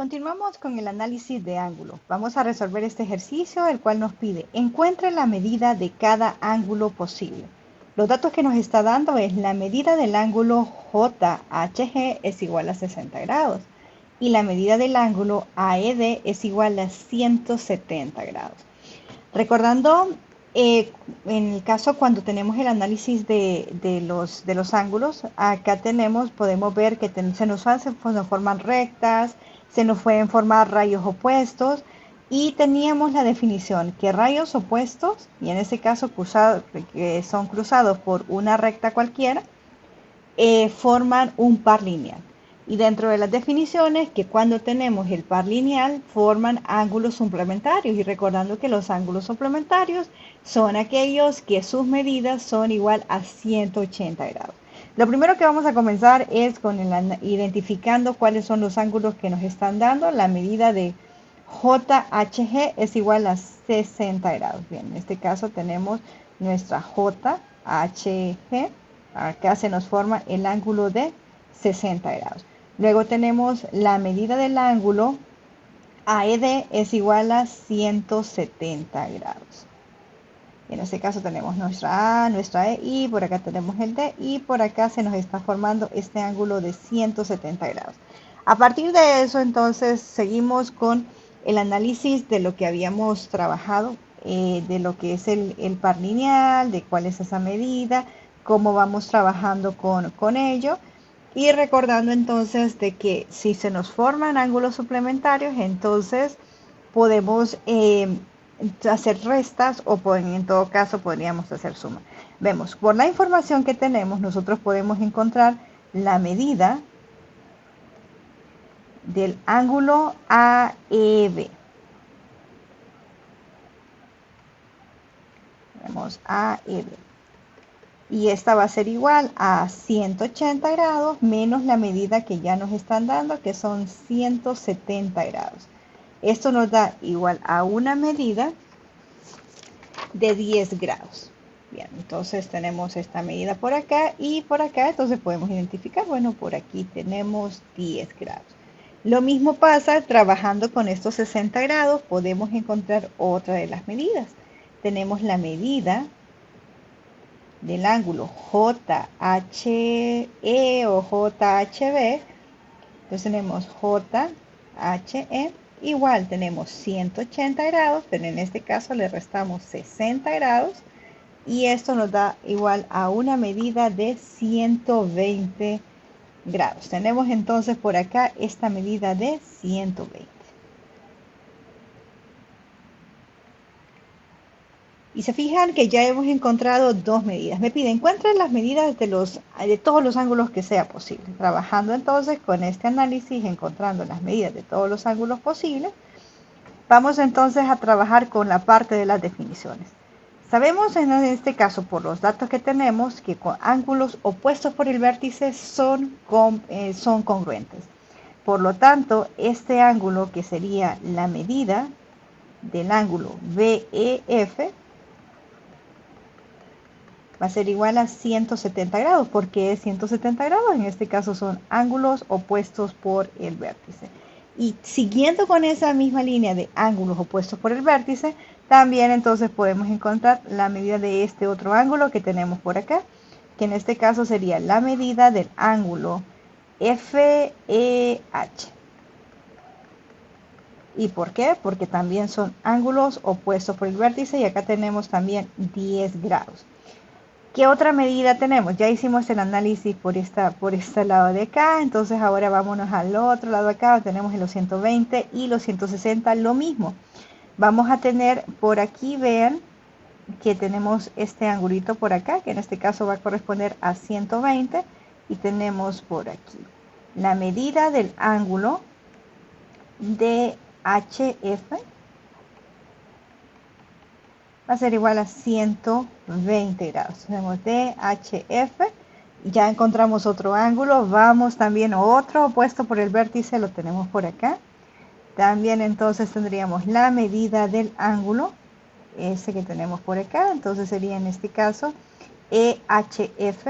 Continuamos con el análisis de ángulo. Vamos a resolver este ejercicio, el cual nos pide, encuentre la medida de cada ángulo posible. Los datos que nos está dando es la medida del ángulo JHG es igual a 60 grados y la medida del ángulo AED es igual a 170 grados. Recordando, en el caso cuando tenemos el análisis de los ángulos, acá podemos ver que se nos forman rectas, se nos pueden formar rayos opuestos y teníamos la definición que rayos opuestos, y en este caso que son cruzados por una recta cualquiera, forman un par lineal. Y dentro de las definiciones, que cuando tenemos el par lineal, forman ángulos suplementarios. Y recordando que los ángulos suplementarios son aquellos que sus medidas son igual a 180 grados. Lo primero que vamos a comenzar es con identificando cuáles son los ángulos que nos están dando. La medida de JHG es igual a 60 grados. Bien, en este caso tenemos nuestra JHG. Acá se nos forma el ángulo de 60 grados. Luego tenemos la medida del ángulo AED es igual a 170 grados. En este caso tenemos nuestra A, nuestra E y por acá tenemos el D y por acá se nos está formando este ángulo de 170 grados. A partir de eso entonces seguimos con el análisis de lo que habíamos trabajado, de lo que es el par lineal, de cuál es esa medida, cómo vamos trabajando con ello. Y recordando entonces de que si se nos forman ángulos suplementarios, entonces podemos hacer restas o en todo caso podríamos hacer suma. Vemos, por la información que tenemos, nosotros podemos encontrar la medida del ángulo AEB. Vemos AEB. Y esta va a ser igual a 180 grados menos la medida que ya nos están dando, que son 170 grados. Esto nos da igual a una medida de 10 grados. Bien, entonces tenemos esta medida por acá y por acá, entonces podemos identificar, bueno, por aquí tenemos 10 grados. Lo mismo pasa trabajando con estos 60 grados, podemos encontrar otra de las medidas. Tenemos la medida del ángulo JHE o JHB, entonces tenemos JHE, igual tenemos 180 grados, pero en este caso le restamos 60 grados y esto nos da igual a una medida de 120 grados. Tenemos entonces por acá esta medida de 120. Y se fijan que ya hemos encontrado dos medidas. Me pide, encuentren las medidas de todos los ángulos que sea posible. Trabajando entonces con este análisis, encontrando las medidas de todos los ángulos posibles, vamos entonces a trabajar con la parte de las definiciones. Sabemos en este caso, por los datos que tenemos, que con ángulos opuestos por el vértice son congruentes. Por lo tanto, este ángulo, que sería la medida del ángulo BEF, va a ser igual a 170 grados. ¿Por qué es 170 grados? En este caso son ángulos opuestos por el vértice. Y siguiendo con esa misma línea de ángulos opuestos por el vértice, también entonces podemos encontrar la medida de este otro ángulo que tenemos por acá, que en este caso sería la medida del ángulo FEH. ¿Y por qué? Porque también son ángulos opuestos por el vértice y acá tenemos también 10 grados. ¿Qué otra medida tenemos? Ya hicimos el análisis por este lado de acá, entonces ahora vámonos al otro lado de acá, tenemos los 120 y los 160, lo mismo. Vamos a tener por aquí, vean, que tenemos este angulito por acá, que en este caso va a corresponder a 120, y tenemos por aquí la medida del ángulo de HF, va a ser igual a 120 grados. Tenemos DHF, ya encontramos otro ángulo, vamos también a otro opuesto por el vértice, lo tenemos por acá. También entonces tendríamos la medida del ángulo, ese que tenemos por acá, entonces sería en este caso EHF.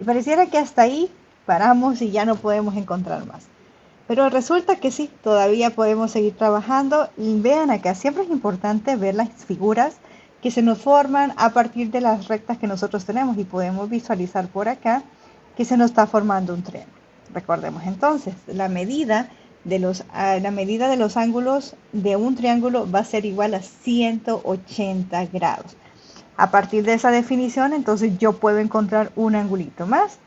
Y pareciera que hasta ahí paramos y ya no podemos encontrar más. Pero resulta que sí, todavía podemos seguir trabajando. Y vean acá, siempre es importante ver las figuras que se nos forman a partir de las rectas que nosotros tenemos y podemos visualizar por acá que se nos está formando un triángulo. Recordemos entonces, la medida de los ángulos de un triángulo va a ser igual a 180 grados. A partir de esa definición, entonces yo puedo encontrar un angulito más.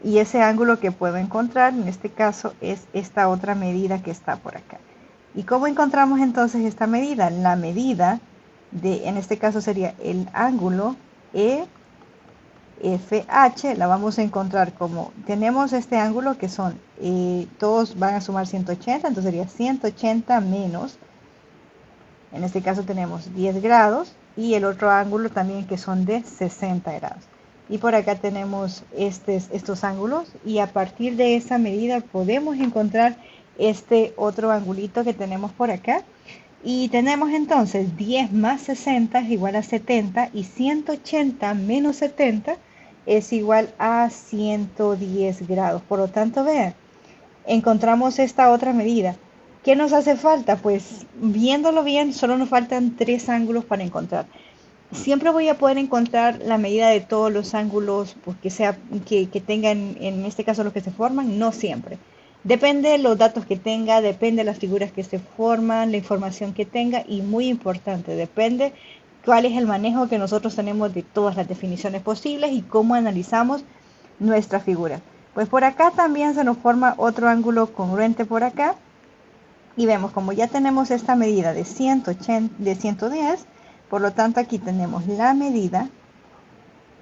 Y ese ángulo que puedo encontrar, en este caso, es esta otra medida que está por acá. ¿Y cómo encontramos entonces esta medida? La medida en este caso sería el ángulo EFH, la vamos a encontrar como, tenemos este ángulo que son, todos van a sumar 180, entonces sería 180 menos, en este caso tenemos 10 grados, y el otro ángulo también que son de 60 grados. Y por acá tenemos estos ángulos y a partir de esa medida podemos encontrar este otro angulito que tenemos por acá. Y tenemos entonces 10 más 60 es igual a 70 y 180 menos 70 es igual a 110 grados. Por lo tanto, vean, encontramos esta otra medida. ¿Qué nos hace falta? Pues viéndolo bien, solo nos faltan 3 ángulos para encontrar. Siempre voy a poder encontrar la medida de todos los ángulos pues, que tengan, en este caso los que se forman, no siempre. Depende de los datos que tenga, depende de las figuras que se forman, la información que tenga y muy importante, depende cuál es el manejo que nosotros tenemos de todas las definiciones posibles y cómo analizamos nuestra figura. Pues por acá también se nos forma otro ángulo congruente por acá y vemos como ya tenemos esta medida de 110, por lo tanto aquí tenemos la medida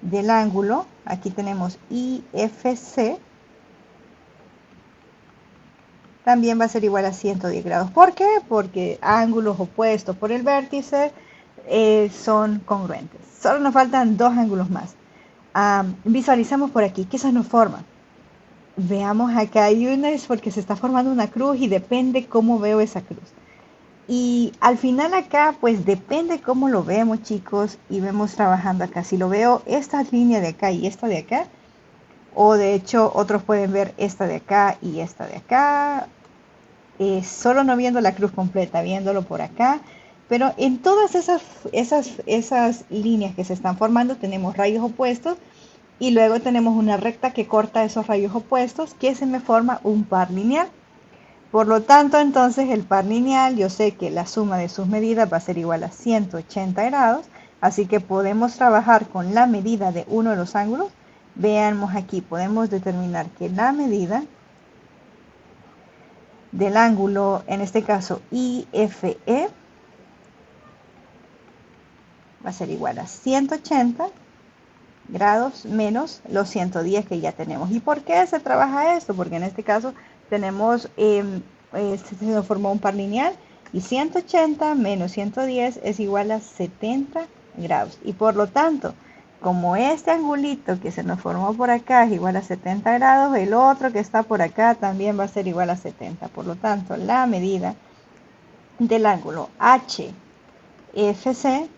del ángulo, aquí tenemos IFC, también va a ser igual a 110 grados. ¿Por qué? Porque ángulos opuestos por el vértice son congruentes. Solo nos faltan 2 ángulos más. Visualizamos por aquí, ¿qué se nos forma? Veamos acá hay una, es porque se está formando una cruz y depende cómo veo esa cruz. Y al final acá, pues depende cómo lo vemos, chicos, y vemos trabajando acá. Si lo veo esta línea de acá y esta de acá, o de hecho otros pueden ver esta de acá y esta de acá, solo no viendo la cruz completa, viéndolo por acá. Pero en todas esas líneas que se están formando tenemos rayos opuestos y luego tenemos una recta que corta esos rayos opuestos que se me forma un par lineal. Por lo tanto, entonces el par lineal, yo sé que la suma de sus medidas va a ser igual a 180 grados, así que podemos trabajar con la medida de uno de los ángulos. Veamos aquí, podemos determinar que la medida del ángulo, en este caso IFE, va a ser igual a 180 grados menos los 110 que ya tenemos. ¿Y por qué se trabaja esto? Porque en este caso tenemos, se nos formó un par lineal y 180 menos 110 es igual a 70 grados. Y por lo tanto, como este angulito que se nos formó por acá es igual a 70 grados, el otro que está por acá también va a ser igual a 70. Por lo tanto, la medida del ángulo HFC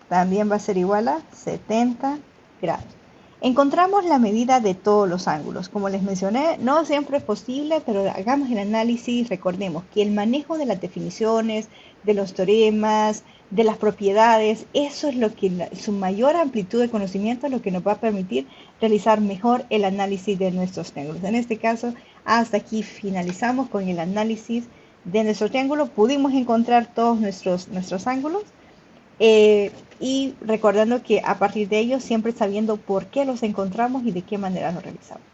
también va a ser igual a 70 grados. Encontramos la medida de todos los ángulos. Como les mencioné, no siempre es posible, pero hagamos el análisis. Recordemos que el manejo de las definiciones, de los teoremas, de las propiedades, eso es lo que su mayor amplitud de conocimiento es lo que nos va a permitir realizar mejor el análisis de nuestros triángulos. En este caso, hasta aquí finalizamos con el análisis de nuestro triángulo. Pudimos encontrar todos nuestros ángulos. Y recordando que a partir de ellos siempre sabiendo por qué los encontramos y de qué manera los realizamos.